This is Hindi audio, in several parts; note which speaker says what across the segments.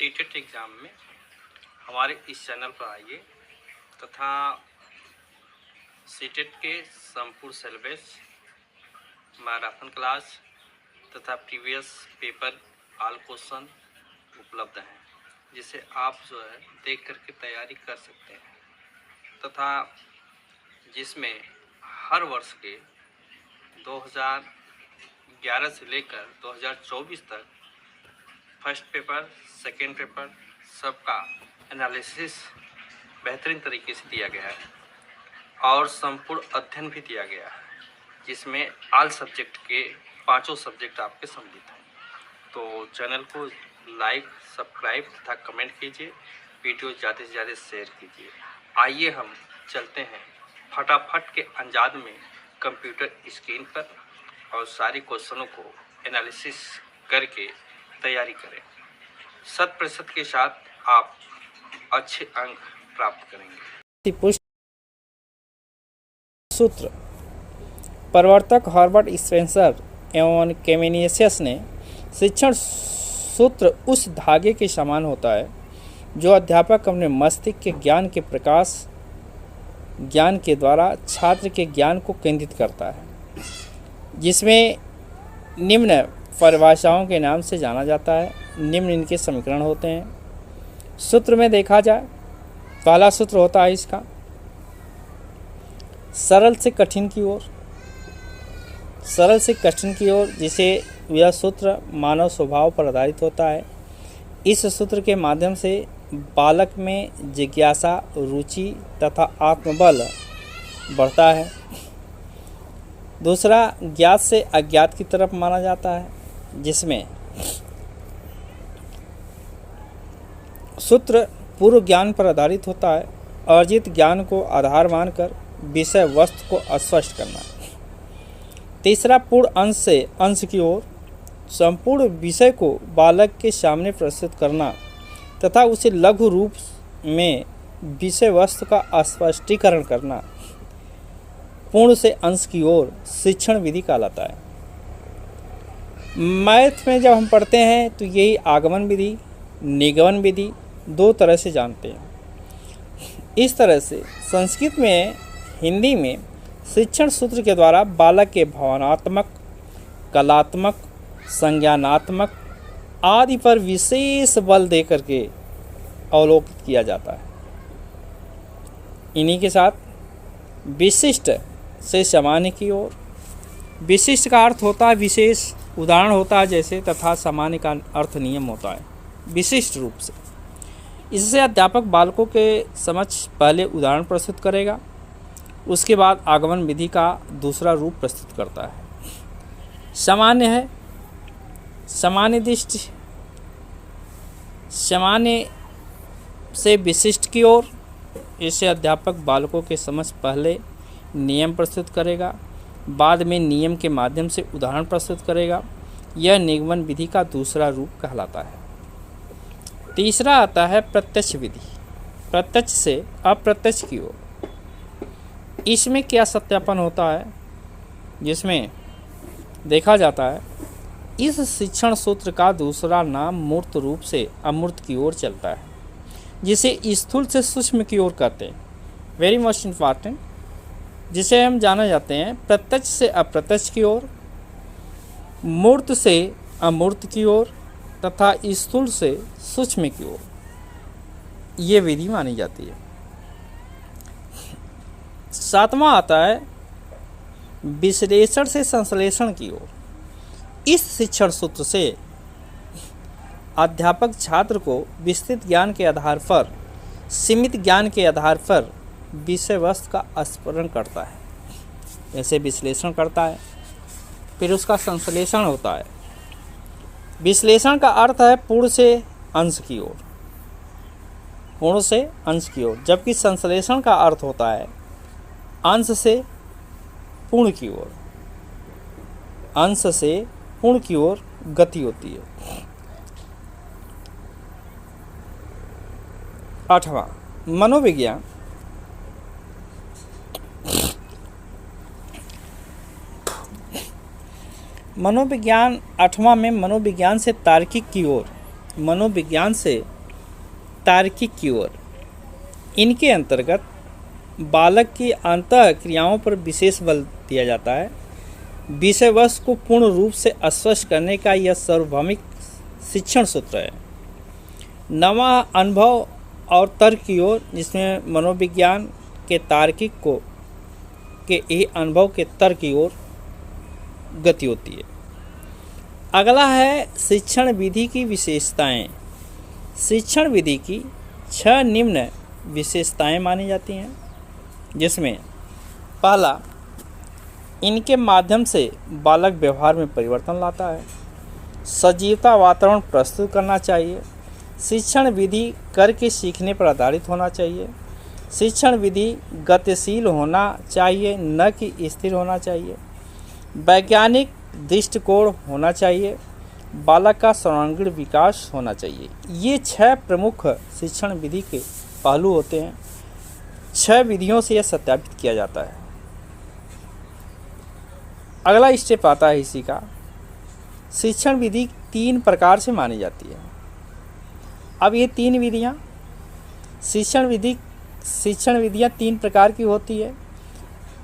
Speaker 1: सीटेट एग्ज़ाम में हमारे इस चैनल पर आइए तथा सीटेट के संपूर्ण सिलेबस, मैराथन क्लास तथा प्रीवियस पेपर ऑल क्वेश्चन उपलब्ध हैं, जिसे आप जो है देख करके तैयारी कर सकते हैं तथा जिसमें हर वर्ष के 2011 से लेकर 2024 तक फर्स्ट पेपर, सेकेंड पेपर सबका एनालिसिस बेहतरीन तरीके से दिया गया है और संपूर्ण अध्ययन भी दिया गया है, जिसमें ऑल सब्जेक्ट के 5 सब्जेक्ट आपके सम्मिलित हैं। तो चैनल को लाइक, सब्सक्राइब तथा कमेंट कीजिए, वीडियो ज़्यादा से ज़्यादा शेयर कीजिए। आइए हम चलते हैं फटाफट के अंदाज में कंप्यूटर स्क्रीन पर और सारे क्वेश्चनों को एनालिसिस करके तैयारी करें। 100% के साथ आप अच्छे अंक प्राप्त करेंगे।
Speaker 2: सूत्र प्रवर्तक हर्बर्ट स्पेंसर एवं कैमेनियस ने शिक्षण सूत्र उस धागे के समान होता है जो अध्यापक अपने मस्तिष्क के ज्ञान के प्रकाश ज्ञान के द्वारा छात्र के ज्ञान को केंद्रित करता है, जिसमें निम्न परिभाषाओं के नाम से जाना जाता है। निम्न इनके समीकरण होते हैं। सूत्र में देखा जाए, पहला सूत्र होता है इसका सरल से कठिन की ओर, सरल से कठिन की ओर, जिसे यह सूत्र मानव स्वभाव पर आधारित होता है। इस सूत्र के माध्यम से बालक में जिज्ञासा, रुचि तथा आत्मबल बढ़ता है। दूसरा ज्ञात से अज्ञात की तरफ माना जाता है, जिसमें सूत्र पूर्व ज्ञान पर आधारित होता है। अर्जित ज्ञान को आधार मानकर विषय वस्तु को अस्पष्ट करना। तीसरा पूर्ण अंश से अंश की ओर, संपूर्ण विषय को बालक के सामने प्रस्तुत करना तथा उसे लघु रूप में विषय वस्तु का स्पष्टीकरण करना। पूर्ण से अंश की ओर शिक्षण विधि कहलाता है। मैथ में जब हम पढ़ते हैं तो यही आगमन विधि, निगमन विधि 2 तरह से जानते हैं। इस तरह से संस्कृत में, हिंदी में शिक्षण सूत्र के द्वारा बालक के भावनात्मक, कलात्मक, संज्ञानात्मक आदि पर विशेष बल देकर के अवलोकित किया जाता है। इन्हीं के साथ विशिष्ट से सामान्य की ओर, विशिष्ट का अर्थ होता है विशेष, उदाहरण होता है जैसे, तथा सामान्य का अर्थ नियम होता है विशिष्ट रूप से। इससे अध्यापक बालकों के समक्ष पहले उदाहरण प्रस्तुत करेगा, उसके बाद आगमन विधि का दूसरा रूप प्रस्तुत करता है। सामान्य है सामान्य दृष्टि, सामान्य से विशिष्ट की ओर। इससे अध्यापक बालकों के समक्ष पहले नियम प्रस्तुत करेगा, बाद में नियम के माध्यम से उदाहरण प्रस्तुत करेगा। यह निगमन विधि का दूसरा रूप कहलाता है। तीसरा आता है प्रत्यक्ष विधि, प्रत्यक्ष से अप्रत्यक्ष की ओर। इसमें क्या सत्यापन होता है, जिसमें देखा जाता है इस शिक्षण सूत्र का दूसरा नाम मूर्त रूप से अमूर्त की ओर चलता है, जिसे स्थूल से सूक्ष्म की ओर कहते हैं। वेरी मोस्ट इम्पॉर्टेंट, जिसे हम जाना जाते हैं प्रत्यक्ष से अप्रत्यक्ष की ओर, मूर्त से अमूर्त की ओर तथा स्थूल से सूक्ष्म की ओर। ये विधि मानी जाती है। सातवां आता है विश्लेषण से संश्लेषण की ओर। इस शिक्षण सूत्र से अध्यापक छात्र को विस्तृत ज्ञान के आधार पर, सीमित ज्ञान के आधार पर विषय वस्तु का स्फुरण करता है। ऐसे विश्लेषण करता है, फिर उसका संश्लेषण होता है। विश्लेषण का अर्थ है पूर्ण से अंश की ओर, पूर्ण से अंश की ओर, जबकि संश्लेषण का अर्थ होता है अंश से पूर्ण की ओर। अंश से पूर्ण की ओर गति होती है। 8वां मनोविज्ञान। मनोविज्ञान 8वां में मनोविज्ञान से तार्किक की ओर मनोविज्ञान से तार्किक की ओर। इनके अंतर्गत बालक की अंतः क्रियाओं पर विशेष बल दिया जाता है। विषय वस्तु को पूर्ण रूप से स्पष्ट करने का यह सार्वभौमिक शिक्षण सूत्र है। नवा अनुभव और तर्क की ओर, जिसमें मनोविज्ञान के तार्किक को के ये अनुभव के तर्क की ओर गति होती है। अगला है शिक्षण विधि की विशेषताएं। शिक्षण विधि की 6 निम्न विशेषताएं मानी जाती हैं, जिसमें पहला, इनके माध्यम से बालक व्यवहार में परिवर्तन लाता है। सजीवता वातावरण प्रस्तुत करना चाहिए। शिक्षण विधि करके सीखने पर आधारित होना चाहिए। शिक्षण विधि गतिशील होना चाहिए, न कि स्थिर होना चाहिए। वैज्ञानिक दृष्टिकोण होना चाहिए। बालक का सर्वांगीण विकास होना चाहिए। ये 6 प्रमुख शिक्षण विधि के पहलू होते हैं। 6 विधियों से यह सत्यापित किया जाता है। अगला स्टेप आता है इसी का। शिक्षण विधि 3 प्रकार से मानी जाती है। अब ये 3 विधियाँ शिक्षण विधियाँ 3 प्रकार की होती है।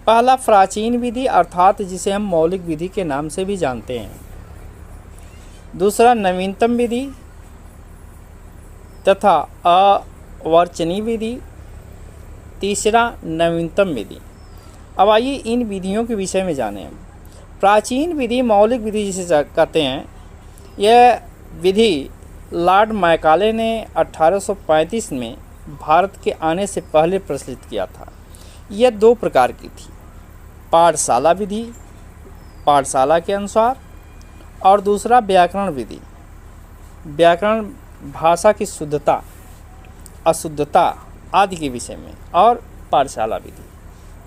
Speaker 2: पहला प्राचीन विधि, अर्थात जिसे हम मौलिक विधि के नाम से भी जानते हैं। दूसरा नवीनतम विधि तथा अवर्चनीय विधि। तीसरा नवीनतम विधि। अब आइए इन विधियों के विषय में जानें हम। प्राचीन विधि, मौलिक विधि जिसे कहते हैं, यह विधि लॉर्ड मैकाले ने 1835 में भारत के आने से पहले प्रचलित किया था। यह 2 प्रकार की थी, पाठशाला विधि, पाठशाला के अनुसार, और दूसरा व्याकरण विधि, व्याकरण भाषा की शुद्धता अशुद्धता आदि के विषय में, और पाठशाला विधि।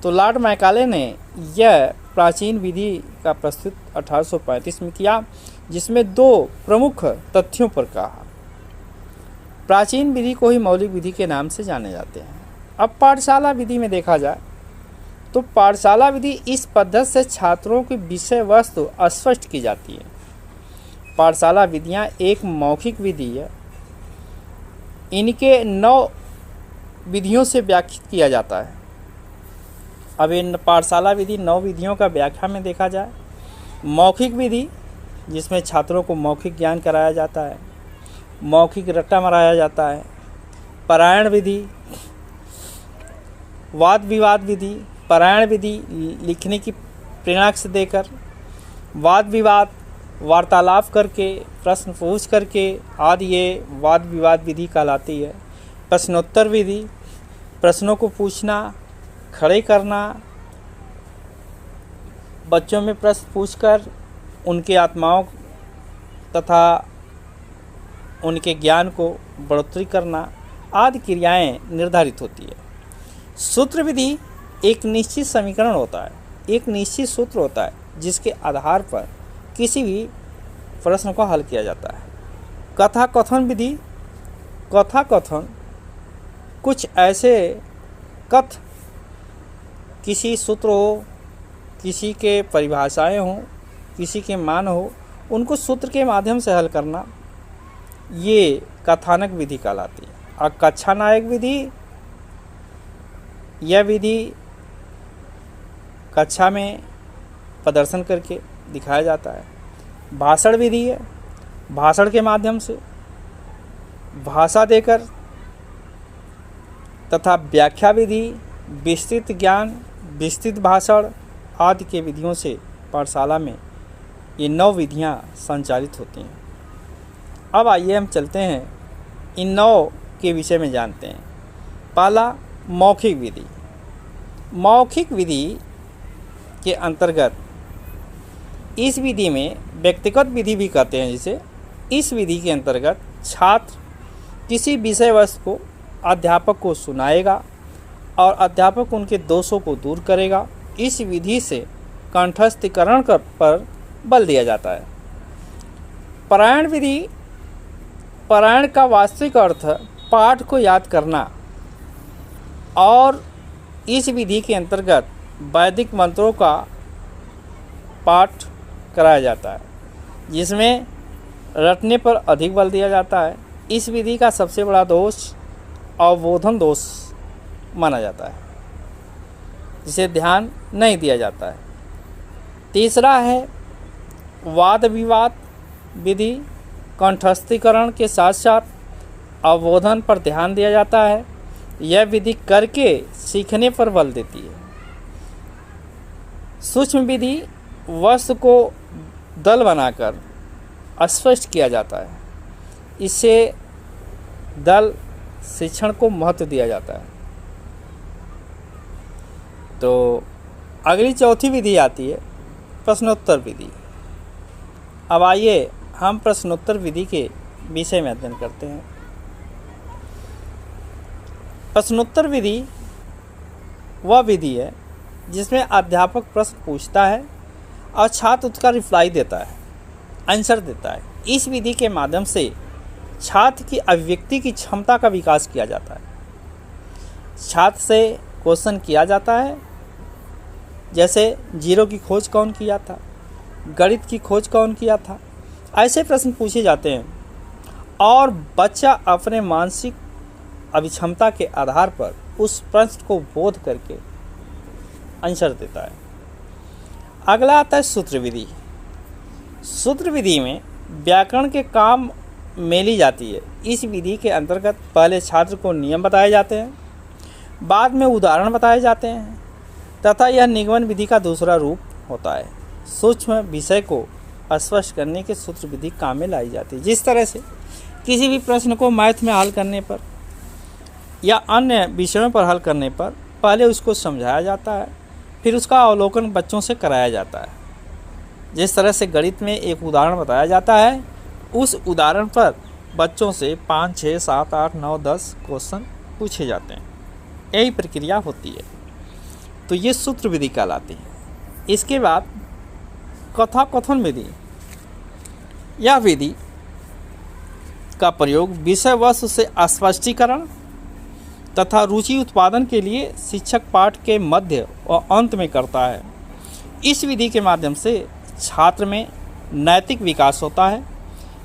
Speaker 2: तो लॉर्ड मैकाले ने यह प्राचीन विधि का प्रस्तुत 1835 में किया, जिसमें 2 प्रमुख तथ्यों पर कहा। प्राचीन विधि को ही मौलिक विधि के नाम से जाने जाते हैं। अब पाठशाला विधि में देखा जाए तो पाठशाला विधि इस पद्धति से छात्रों की विषय वस्तु स्पष्ट की जाती है। पाठशाला विधियाँ एक मौखिक विधि है। इनके 9 विधियों से व्याख्यात किया जाता है। अब इन पाठशाला विधि 9 विधियों का व्याख्या में देखा जाए। मौखिक विधि, जिसमें छात्रों को मौखिक ज्ञान कराया जाता है, मौखिक रट्टा मराया जाता है। पारायण विधि, वाद विवाद विधि। पारायण विधि लिखने की प्रेरणा से देकर, वाद विवाद वार्तालाप करके, प्रश्न पूछ करके आदि, ये वाद विवाद विधि कहलाती है। प्रश्नोत्तर विधि, प्रश्नों को पूछना, खड़े करना, बच्चों में प्रश्न पूछकर उनके आत्माओं तथा उनके ज्ञान को बढ़ोतरी करना आदि क्रियाएं निर्धारित होती है। सूत्र विधि एक निश्चित समीकरण होता है, एक निश्चित सूत्र होता है, जिसके आधार पर किसी भी प्रश्न को हल किया जाता है। कथा कथन विधि, कथा कथन कुछ ऐसे कथ, किसी सूत्र हो, किसी के परिभाषाएं हो, किसी के मान हो, उनको सूत्र के माध्यम से हल करना, ये कथानक विधि कहलाती है। और कक्षा नायक विधि, यह विधि कक्षा में प्रदर्शन करके दिखाया जाता है। भाषण विधि है, भाषण के माध्यम से भाषा देकर, तथा व्याख्या विधि, विस्तृत ज्ञान, विस्तृत भाषण आदि के विधियों से पाठशाला में ये 9 विधियाँ संचालित होती हैं। अब आइए हम चलते हैं इन 9 के विषय में जानते हैं। पहला मौखिक विधि। मौखिक विधि के अंतर्गत इस विधि में व्यक्तिगत विधि भी कहते हैं, जिसे इस विधि के अंतर्गत छात्र किसी विषय वस्तु को अध्यापक को सुनाएगा और अध्यापक उनके दोषों को दूर करेगा। इस विधि से कंठस्थीकरण पर बल दिया जाता है। पारायण विधि, पारायण का वास्तविक अर्थ पाठ को याद करना, और इस विधि के अंतर्गत वैदिक मंत्रों का पाठ कराया जाता है, जिसमें रटने पर अधिक बल दिया जाता है। इस विधि का सबसे बड़ा दोष अवबोधन दोष माना जाता है, जिसे ध्यान नहीं दिया जाता है। तीसरा है वाद विवाद विधि। कंठस्थीकरण के साथ साथ अवबोधन पर ध्यान दिया जाता है। यह विधि करके सीखने पर बल देती है। सूक्ष्म विधि वस्तु को दल बनाकर स्पष्ट किया जाता है। इससे दल शिक्षण को महत्व दिया जाता है। तो अगली चौथी विधि आती है प्रश्नोत्तर विधि। अब आइए हम प्रश्नोत्तर विधि के विषय में अध्ययन करते हैं। प्रश्नोत्तर विधि वह विधि है जिसमें अध्यापक प्रश्न पूछता है और छात्र उसका रिप्लाई देता है, आंसर देता है। इस विधि के माध्यम से छात्र की अभिव्यक्ति की क्षमता का विकास किया जाता है। छात्र से क्वेश्चन किया जाता है, जैसे जीरो की खोज कौन किया था, गणित की खोज कौन किया था, ऐसे प्रश्न पूछे जाते हैं और बच्चा अपने मानसिक अभिक्षमता के आधार पर उस प्रश्न को बोध करके आंसर देता है। अगला आता है सूत्र विधि। सूत्र विधि में व्याकरण के काम में ली जाती है। इस विधि के अंतर्गत पहले छात्र को नियम बताए जाते हैं, बाद में उदाहरण बताए जाते हैं तथा यह निगमन विधि का दूसरा रूप होता है। सूक्ष्म विषय को स्पष्ट करने के सूत्र विधि काम में लाई जाती है। जिस तरह से किसी भी प्रश्न को मैथ में हल करने पर या अन्य विषयों पर हल करने पर पहले उसको समझाया जाता है, फिर उसका अवलोकन बच्चों से कराया जाता है। जिस तरह से गणित में एक उदाहरण बताया जाता है, उस उदाहरण पर बच्चों से 5, 6, 7, 8, 9, 10 क्वेश्चन पूछे जाते हैं। यही प्रक्रिया होती है। तो ये सूत्र विधि कहलाती है। इसके बाद कथा कथन विधि। यह विधि का प्रयोग विषय वस्तु से स्पष्टीकरण तथा रुचि उत्पादन के लिए शिक्षक पाठ के मध्य और अंत में करता है। इस विधि के माध्यम से छात्र में नैतिक विकास होता है।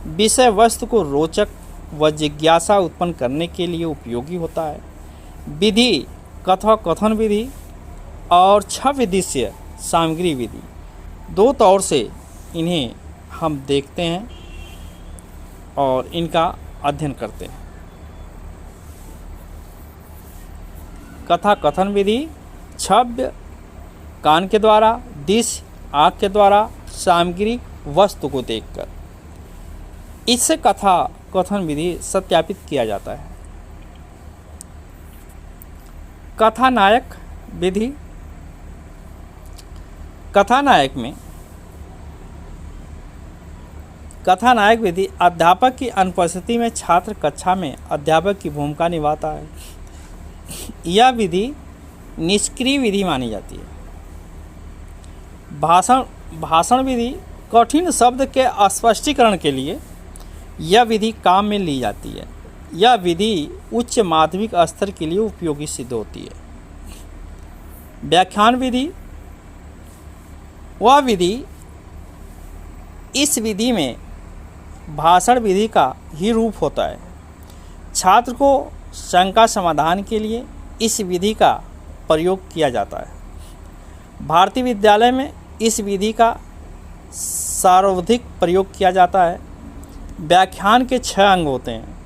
Speaker 2: विषय वस्तु को रोचक व जिज्ञासा उत्पन्न करने के लिए उपयोगी होता है। विधि कथा कथन विधि और 6 विधिस्य सामग्री विधि, 2 तौर से इन्हें हम देखते हैं और इनका अध्ययन करते हैं। कथा कथन विधि छव्य कान के द्वारा, दिश आँख के द्वारा सामग्री वस्तु को देखकर, इससे कथा कथन विधि सत्यापित किया जाता है। कथानायक विधि। कथानायक विधि अध्यापक की अनुपस्थिति में छात्र कक्षा में अध्यापक की भूमिका निभाता है। यह विधि निष्क्रिय विधि मानी जाती है। भाषण विधि कठिन शब्द के स्पष्टीकरण के लिए यह विधि काम में ली जाती है। यह विधि उच्च माध्यमिक स्तर के लिए उपयोगी सिद्ध होती है। व्याख्यान विधि वह विधि, इस विधि में भाषण विधि का ही रूप होता है। छात्र को शंका समाधान के लिए इस विधि का प्रयोग किया जाता है। भारतीय विद्यालय में इस विधि का सर्वाधिक प्रयोग किया जाता है। व्याख्यान के 6 अंग होते हैं,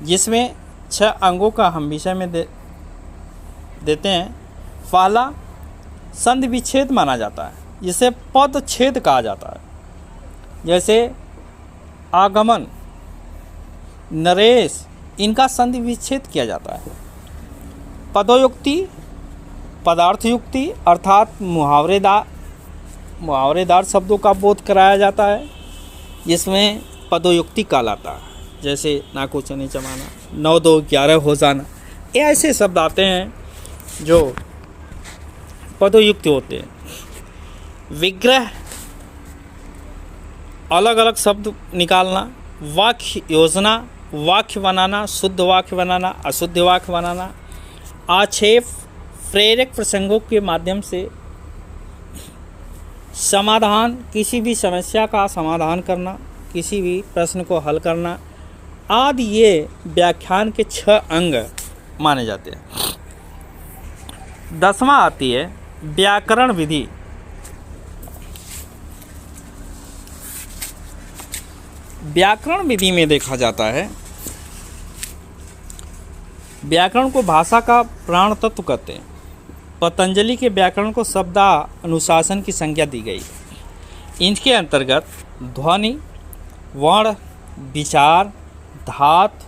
Speaker 2: जिसमें 6 अंगों का हम विषय में देते हैं। पहला संधि विच्छेद माना जाता है, जिसे पद छेद कहा जाता है। जैसे आगमन, नरेश, इनका संधि विच्छेद किया जाता है। पदोयुक्ति, पदार्थयुक्ति अर्थात मुहावरेदार शब्दों का बोध कराया जाता है, जिसमें पदोयुक्ति कहलाता है। जैसे नाको चने चमाना, 9 2 11 हो जाना, ये ऐसे शब्द आते हैं जो पदोयुक्त होते हैं। विग्रह, अलग अलग शब्द निकालना। वाक्य योजना, वाक्य बनाना, शुद्ध वाक्य बनाना, अशुद्ध वाक्य बनाना। आक्षेप, प्रेरक प्रसंगों के माध्यम से समाधान, किसी भी समस्या का समाधान करना, किसी भी प्रश्न को हल करना आदि ये व्याख्यान के 6 अंग माने जाते हैं। 10वां आती है व्याकरण विधि। व्याकरण विधि में देखा जाता है, व्याकरण को भाषा का प्राण तत्व कहते हैं। पतंजलि के व्याकरण को शब्दा अनुशासन की संज्ञा दी गई। इनके अंतर्गत ध्वनि, वर्ण, विचार, धातु,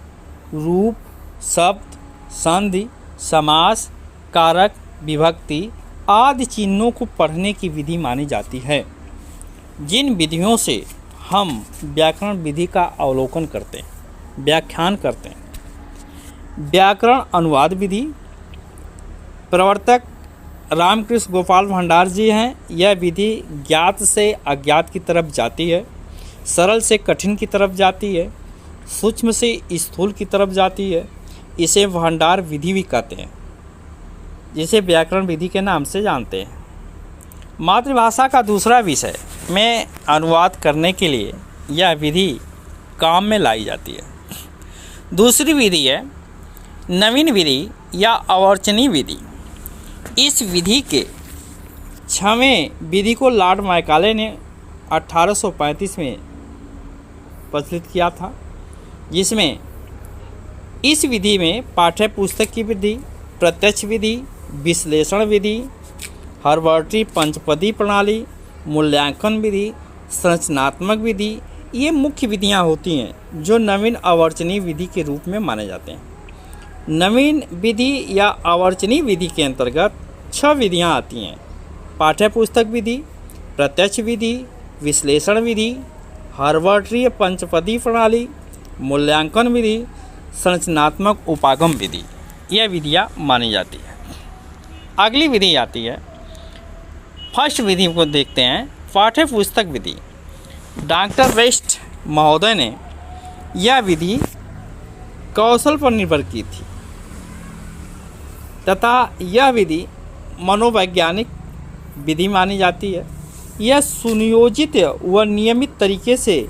Speaker 2: रूप, शब्द, संधि, समास, कारक, विभक्ति आदि चिन्हों को पढ़ने की विधि मानी जाती है। जिन विधियों से हम व्याकरण विधि का अवलोकन करते हैं, व्याख्यान करते हैं। व्याकरण अनुवाद विधि, प्रवर्तक रामकृष्ण गोपाल भंडार जी हैं। यह विधि ज्ञात से अज्ञात की तरफ जाती है, सरल से कठिन की तरफ जाती है, सूक्ष्म से स्थूल की तरफ जाती है। इसे भंडार विधि भी कहते हैं, जिसे व्याकरण विधि के नाम से जानते हैं। मातृभाषा का दूसरा विषय में अनुवाद करने के लिए यह विधि काम में लाई जाती है। दूसरी विधि है नवीन विधि या अवर्चनीय विधि। इस विधि के 6वें विधि को लॉर्ड मैकाले ने 1835 में प्रचलित किया था, जिसमें इस विधि में पाठ्य पुस्तक की विधि, प्रत्यक्ष विधि, विश्लेषण विधि, हर्बर्टी पंचपदी प्रणाली, मूल्यांकन विधि, संरचनात्मक विधि ये मुख्य विधियां होती हैं जो नवीन अवर्चनीय विधि के रूप में माने जाते हैं। नवीन विधि या अवर्चनीय विधि के अंतर्गत 6 विधियां आती हैं: पाठ्य पुस्तक विधि, प्रत्यक्ष विधि, विश्लेषण विधि, हर्बर्टी पंचपदी प्रणाली, मूल्यांकन विधि, संरचनात्मक उपागम विधि। यह विधियां मानी जाती है। अगली विधि आती है, फर्स्ट विधि को देखते हैं, पाठ्य पुस्तक विधि। डॉक्टर वेस्ट महोदय ने यह विधि कौशल पर निर्भर की थी तथा यह विधि मनोवैज्ञानिक विधि मानी जाती है। यह सुनियोजित व नियमित तरीके से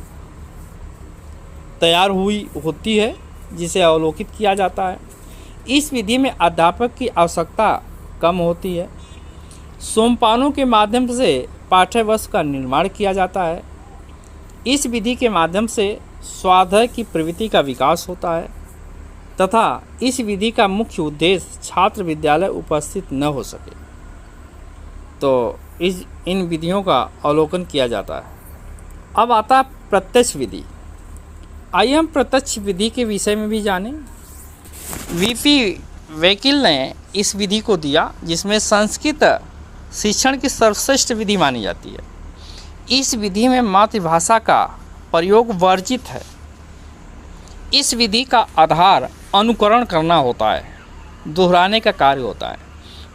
Speaker 2: तैयार हुई होती है, जिसे अवलोकित किया जाता है। इस विधि में अध्यापक की आवश्यकता कम होती है। सोमपानों के माध्यम से पाठ्यवस्तु का निर्माण किया जाता है। इस विधि के माध्यम से स्वाध्याय की प्रवृत्ति का विकास होता है तथा इस विधि का मुख्य उद्देश्य छात्र विद्यालय उपस्थित न हो सके, तो इन विधियों का अवलोकन किया जाता है। अब आता है प्रत्यक्ष विधि। आइए हम प्रत्यक्ष विधि के विषय में भी जानें। वीपी वकील ने इस विधि को दिया, जिसमें संस्कृत शिक्षण की सर्वश्रेष्ठ विधि मानी जाती है। इस विधि में मातृभाषा का प्रयोग वर्जित है। इस विधि का आधार अनुकरण करना होता है, दोहराने का कार्य होता है।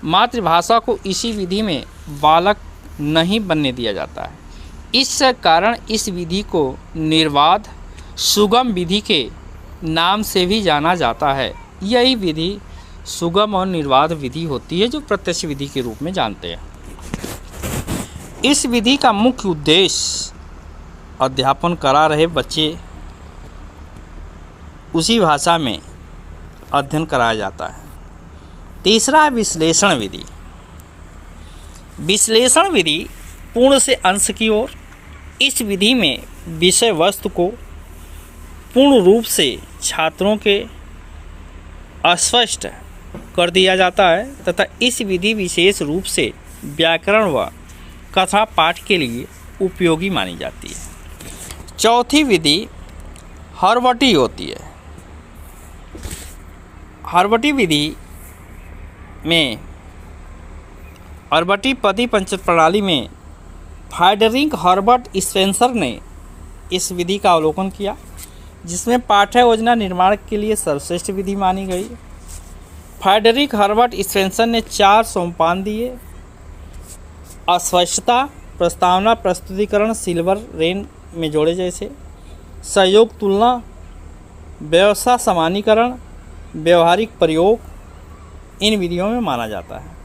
Speaker 2: मातृभाषा को इसी विधि में बालक नहीं बनने दिया जाता है। इस कारण इस विधि को निर्वाध सुगम विधि के नाम से भी जाना जाता है। यही विधि सुगम और निर्वाध विधि होती है, जो प्रत्यक्ष विधि के रूप में जानते हैं। इस विधि का मुख्य उद्देश्य अध्यापन करा रहे बच्चे उसी भाषा में अध्ययन कराया जाता है। तीसरा है विश्लेषण विधि। विश्लेषण विधि पूर्ण से अंश की ओर। इस विधि में विषय वस्तु को पूर्ण रूप से छात्रों के स्पष्ट कर दिया जाता है तथा इस विधि विशेष रूप से व्याकरण व कथा पाठ के लिए उपयोगी मानी जाती है। चौथी विधि हर्बर्टी होती है। हर्बर्टी विधि में हर्बर्टी पदी पंच प्रणाली में फ्रेडरिक हर्बर्ट स्पेंसर ने इस विधि का अवलोकन किया, जिसमें पाठ्य योजना निर्माण के लिए सर्वश्रेष्ठ विधि मानी गई। फ्रेडरिक हर्बर्ट स्पेंसर ने 4 सोपान दिए: अस्पष्टता, प्रस्तावना, प्रस्तुतिकरण, सिल्वर रेन में जोड़े जैसे, सहयोग, तुलना, व्यवस्था, समानीकरण, व्यवहारिक प्रयोग इन विधियों में माना जाता है।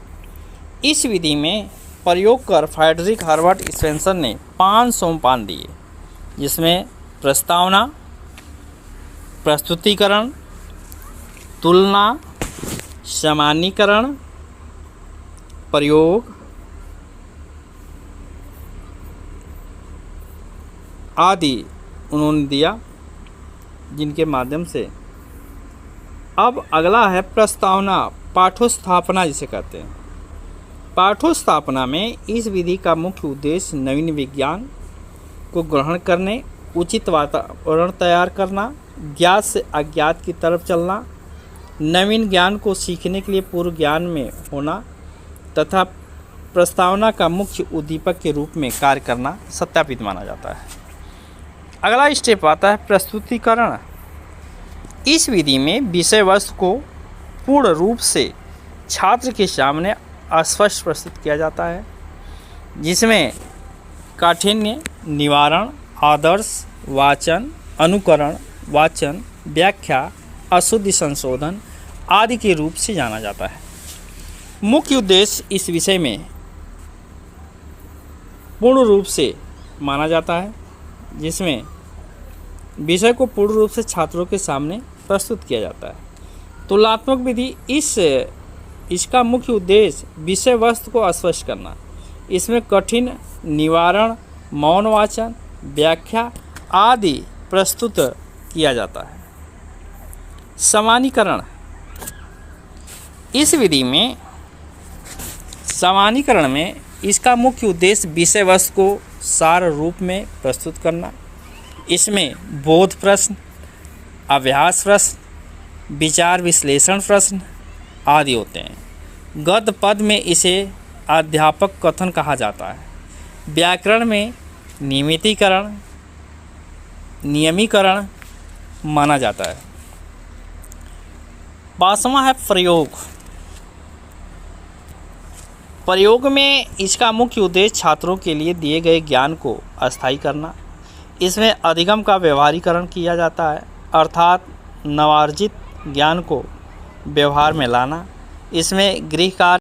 Speaker 2: इस विधि में प्रयोग कर फ्रेडरिक हर्बर्ट स्पेंसर ने 5 सोपान दिए, जिसमें प्रस्तावना, प्रस्तुतिकरण, तुलना, सामान्यीकरण, प्रयोग आदि उन्होंने दिया, जिनके माध्यम से। अब अगला है प्रस्तावना, पाठोस्थापना जिसे कहते हैं। पाठोस्थापना में इस विधि का मुख्य उद्देश्य नवीन विज्ञान को ग्रहण करने, उचित वातावरण तैयार करना, ज्ञात से अज्ञात की तरफ चलना, नवीन ज्ञान को सीखने के लिए पूर्व ज्ञान में होना तथा प्रस्तावना का मुख्य उद्दीपक के रूप में कार्य करना सत्यापित माना जाता है। अगला स्टेप आता है प्रस्तुतिकरण। इस विधि में विषय वस्तु को पूर्ण रूप से छात्र के सामने अस्पष्ट प्रस्तुत किया जाता है, जिसमें काठिन्य निवारण, आदर्श वाचन, अनुकरण वाचन, व्याख्या, अशुद्धि संशोधन आदि के रूप से जाना जाता है। मुख्य उद्देश्य इस विषय में पूर्ण रूप से माना जाता है, जिसमें विषय को पूर्ण रूप से छात्रों के सामने प्रस्तुत किया जाता है। तुलनात्मक विधि, इसका मुख्य उद्देश्य विषय वस्तु को स्पष्ट करना। इसमें कठिन निवारण, मौन वाचन, व्याख्या आदि प्रस्तुत किया जाता है। सामान्यीकरण, इस विधि में सामान्यीकरण में इसका मुख्य उद्देश्य विषय वस्तु को सार रूप में प्रस्तुत करना। इसमें बोध प्रश्न, अभ्यास प्रश्न, विचार विश्लेषण प्रश्न आदि होते हैं। गद्य पद में इसे अध्यापक कथन कहा जाता है। व्याकरण में नियमीकरण माना जाता है। 5वां है प्रयोग। प्रयोग में इसका मुख्य उद्देश्य छात्रों के लिए दिए गए ज्ञान को अस्थायी करना। इसमें अधिगम का व्यवहारीकरण किया जाता है, अर्थात नवार्जित ज्ञान को व्यवहार में लाना। इसमें गृह कार्य